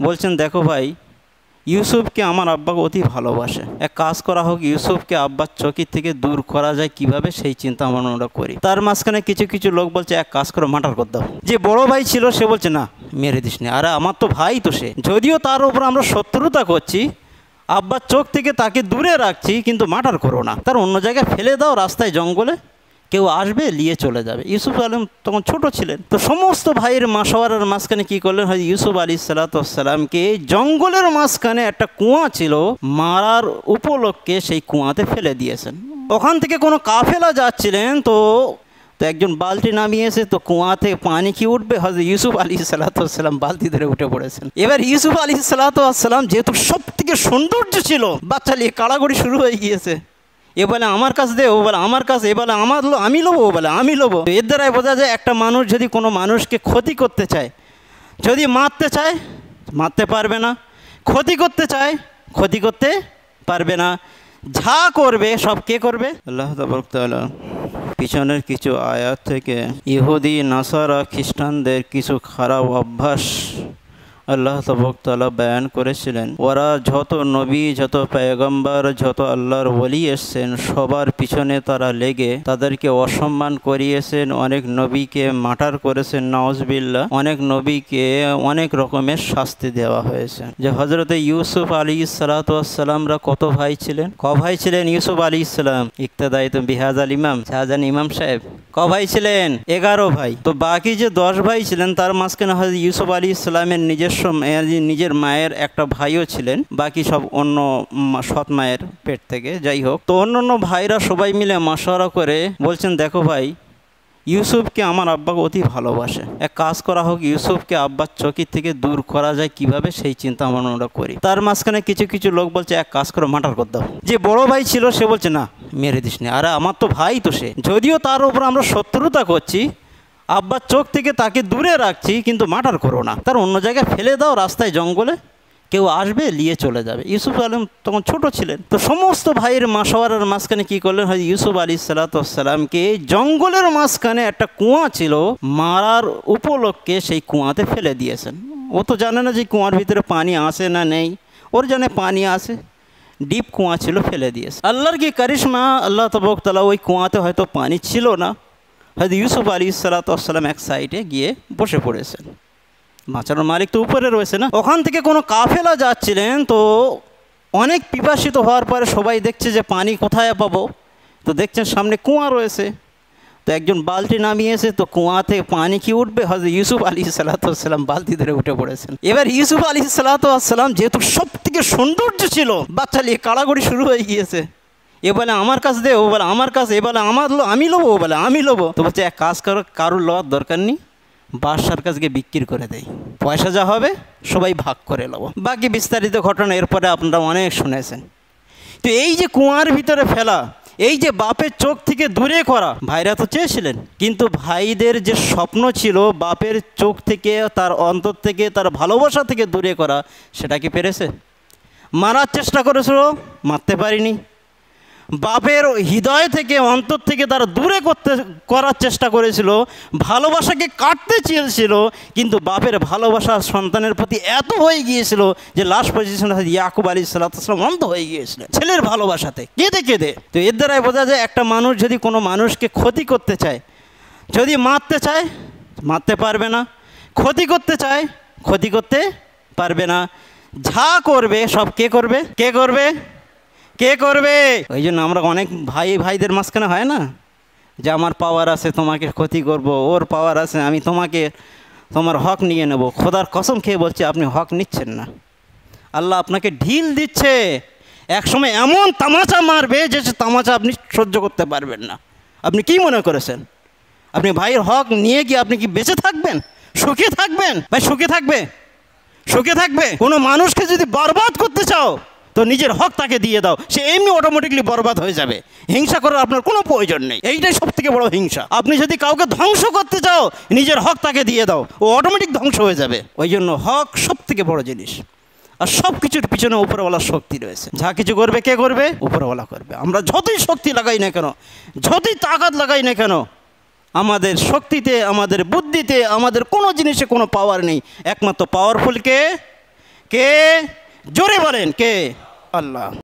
বলছেন, দেখো ভাই, ইউসুফকে আমার আব্বাকে অতি ভালোবাসে, এক কাজ করা হোক, ইউসুফকে আব্বার চোখের থেকে দূর করা যায় কিভাবে সেই চিন্তা আমরা করি। তার মাঝখানে কিছু কিছু লোক বলছে, এক কাজ করে মার্ডার করে দাও। যে বড় ভাই ছিল সে বলছে, না মেরে দিস নি, আরে আমার তো ভাই তো সে, যদিও তার উপর আমরা শত্রুতা করছি, আব্বার চোখ থেকে তাকে দূরে রাখছি, কিন্তু মার্ডার করো না, তার অন্য জায়গায় ফেলে দাও, রাস্তায় জঙ্গলে কেউ আসবে নিয়ে চলে যাবে। ইউসুফ আলম তখন ছোট ছিলেন, তো সমস্ত ভাইয়ের মাসওয়ারার মাঝখানে কি করলেন, হয় ইউসুফ আলাইহিসসালামকে জঙ্গলের মাঝখানে একটা কুয়া ছিল, মারার উপলক্ষে সেই কুয়াতে ফেলে দিয়েছেন। ওখান থেকে কোনো কাফেলা যাচ্ছিলেন, তো একজন বালতি নামিয়েছে, তো কুয়া থেকে পানি কি উঠবে, হয়তো ইউসুফ আলাইহিসসালাম বালতি ধরে উঠে পড়েছেন। এবার ইউসুফ আলাইহিসসালাম যেহেতু সব থেকে সৌন্দর্য ছিল, বাচ্চা নিয়ে কাড়াগড়ি শুরু হয়ে গিয়েছে। এ বলে আমার কাছে দে, ও বলে আমার কাছে, এ বলে আমি লোবো, ও বলে আমি লোবো। এর দ্বারাই বোঝা যায় একটা মানুষ যদি কোনো মানুষকে ক্ষতি করতে চায়, যদি মারতে চায় মারতে পারবে না, ক্ষতি করতে চায় ক্ষতি করতে পারবে না, যা করবে সব কে করবে? আল্লাহ তাবারক তাআলা পিছনের কিছু আয়াত থেকে ইহুদি নাসারা খ্রিস্টানদের কিছু খারাপ অভ্যাস আল্লাহ তাবারক তাআলা বয়ান করেছিলেন। ওরা যত নবী, যত পয়গম্বর, যত আল্লাহর ওলি এসছেন, সবার পিছনে তারা লেগে তাদেরকে অসম্মান করিয়েছেন, অনেক নবীকে মার্ডার করেছেন, নাউজুবিল্লাহ, অনেক নবীকে অনেক রকমের শাস্তি দেওয়া হয়েছে। যে হযরতে ইউসুফ আলাইহিসসালামরা কত ভাই ছিলেন? ক ভাই ছিলেন ইউসুফ আলাইহিসসালাম? ইক্তাদাইতুম বিহাযাল ইমাম, শাহজাহান ইমাম সাহেব ক ভাই ছিলেন? 11 ভাই। তো বাকি যে 10 ভাই ছিলেন, তার মাঝখানে হযরত ইউসুফ আলাইহিসসালামের নিজের মায়ের একটা ভাইও ছিলেন, বাকি সব অন্য সৎ মায়ের পেট থেকে। যাই হোক, তো অন্য ভাইরা সবাই মিলে মাশওয়ারা করে বলছেন, দেখো ভাই, ইউসুফকে আমার আব্বাকে অতি ভালোবাসে, এক কাজ করা হোক, ইউসুফকে আব্বার চোখের থেকে দূর করা যায় কিভাবে সেই চিন্তা আমরা করি। তার মাঝখানে কিছু কিছু লোক বলছে, এক কাজ করে মার্ডার করে দাও। যে বড় ভাই ছিল সে বলছে, না মেরে দিস নি, আরে আমার তো ভাই তো সে, যদিও তার উপর আমরা শত্রুতা করছি, আব্বার চোখ থেকে তাকে দূরে রাখছি, কিন্তু মার্ডার করো না, তার অন্য জায়গায় ফেলে দাও, রাস্তায় জঙ্গলে কেউ আসবে নিয়ে চলে যাবে। ইউসুফ আলম তখন ছোট ছিলেন, তো সমস্ত ভাইয়ের মাসওয়ারার মাঝখানে কি করলেন, হয় ইউসুফ আলাইহিসসালামকে জঙ্গলের মাঝখানে একটা কুয়া ছিল, মারার উপলক্ষে সেই কুয়াতে ফেলে দিয়েছেন। ও তো জানে না যে কুয়ার ভিতরে পানি আসে না নেই, ওর জানে পানি আসে, ডিপ কুয়া ছিল, ফেলে দিয়েছে। আল্লাহর কি কারিশমা, আল্লাহ তাবারক তাআলা ওই কুয়াতে হয়তো পানি ছিল না, হয়তো ইউসুফ আলাইহিসসালাম এক সাইডে গিয়ে বসে পড়েছেন, বাঁচানোর মালিক তো উপরে রয়েছে না। ওখান থেকে কোনো কাফেলা যাচ্ছিলেন, তো অনেক পিপাসিত হওয়ার পরে সবাই দেখছে যে পানি কোথায় পাবো, তো দেখছেন সামনে কুয়া রয়েছে, তো একজন বালতি নামিয়েছে, তো কুয়া থেকে পানি কি উঠবে, হয়তো ইউসুফ আলাইহিসসালাম বালতি ধরে উঠে পড়েছেন। এবার ইউসুফ আলাইহিসসালাম যেহেতু সব থেকে সৌন্দর্য ছিল, বাচ্চা নিয়ে কাড়াগড়ি শুরু হয়ে গিয়েছে। এ বলে আমার কাছে দে, ও বলে আমার কাছে, এ বলে আমি লোবো, ও বলে আমি লোবো। তো বলছে, এক কাজ করো, কারোর লওয়ার দরকার নেই, বাদশার কাছে বিক্রি করে দেয়, পয়সা যা হবে সবাই ভাগ করে নেবো। বাকি বিস্তারিত ঘটনা এরপরে আপনারা অনেক শুনেছেন। তো এই যে কুয়ার ভিতরে ফেলা, এই যে বাপের চোখ থেকে দূরে করা, ভাইরা তো চেয়েছিলেন, কিন্তু ভাইদের যে স্বপ্ন ছিল বাপের চোখ থেকে, তার অন্তর থেকে, তার ভালোবাসা থেকে দূরে করা, সেটা কি পেরেছে? মারার চেষ্টা করেছিল, মারতে পারিনি। বাপের হৃদয় থেকে, অন্তর থেকে তারা দূরে করার চেষ্টা করেছিল, ভালোবাসাকে কাটতে চেয়েছিল, কিন্তু বাপের ভালোবাসা সন্তানের প্রতি এত হয়ে গিয়েছিল যে লাস্ট পজিশনে ইয়াকুব আলাইহিসসালাম অন্ধ হয়ে গিয়েছিলেন ছেলের ভালোবাসাতে, কেঁদে কেঁদে। তো এর দ্বারাই বোঝা যায় একটা মানুষ যদি কোনো মানুষকে ক্ষতি করতে চায়, যদি মারতে চায় মারতে পারবে না, ক্ষতি করতে চায় ক্ষতি করতে পারবে না, যা করবে সব কে করবে? কে করবে? কে করবে? ওই জন্য আমরা অনেক ভাইদের মাঝখানে হয় না যে আমার পাওয়ার আছে তোমাকে ক্ষতি করব, ওর পাওয়ার আছে আমি তোমার হক নিয়ে নেব। খোদার কসম খেয়ে বলছি, আপনি হক নিচ্ছেন না, আল্লাহ আপনাকে ঢিল দিচ্ছে, একসময় এমন তামাচা মারবে যে তামাচা আপনি সহ্য করতে পারবেন না। আপনি কি মনে করেছেন আপনি ভাইয়ের হক নিয়ে কি আপনি কি বেঁচে থাকবেন, সুখে থাকবেন? ভাই সুখে থাকবে? সুখে থাকবে? কোনো মানুষকে যদি বরবাদ করতে চাও তো নিজের হক তাকে দিয়ে দাও, সে এমনি অটোমেটিকলি বরবাদ হয়ে যাবে। হিংসা করার আপনার কোনো প্রয়োজন নেই, এইটাই সব থেকে বড় হিংসা। আপনি যদি কাউকে ধ্বংস করতে চাও, নিজের হক তাকে দিয়ে দাও, ও অটোমেটিক ধ্বংস হয়ে যাবে। ওই জন্য হক সব থেকে বড় জিনিস, আর সব কিছুর পিছনে উপরওয়ালার শক্তি রয়েছে। যা কিছু করবে কে করবে? উপরওয়ালা করবে। আমরা যতই শক্তি লাগাই না কেন, যতই তাকাত লাগাই না কেন, আমাদের শক্তিতে, আমাদের বুদ্ধিতে, আমাদের কোনো জিনিসে কোনো পাওয়ার নেই। একমাত্র পাওয়ারফুল কে? কে? জোরে বলেন কে? আল্লাহ।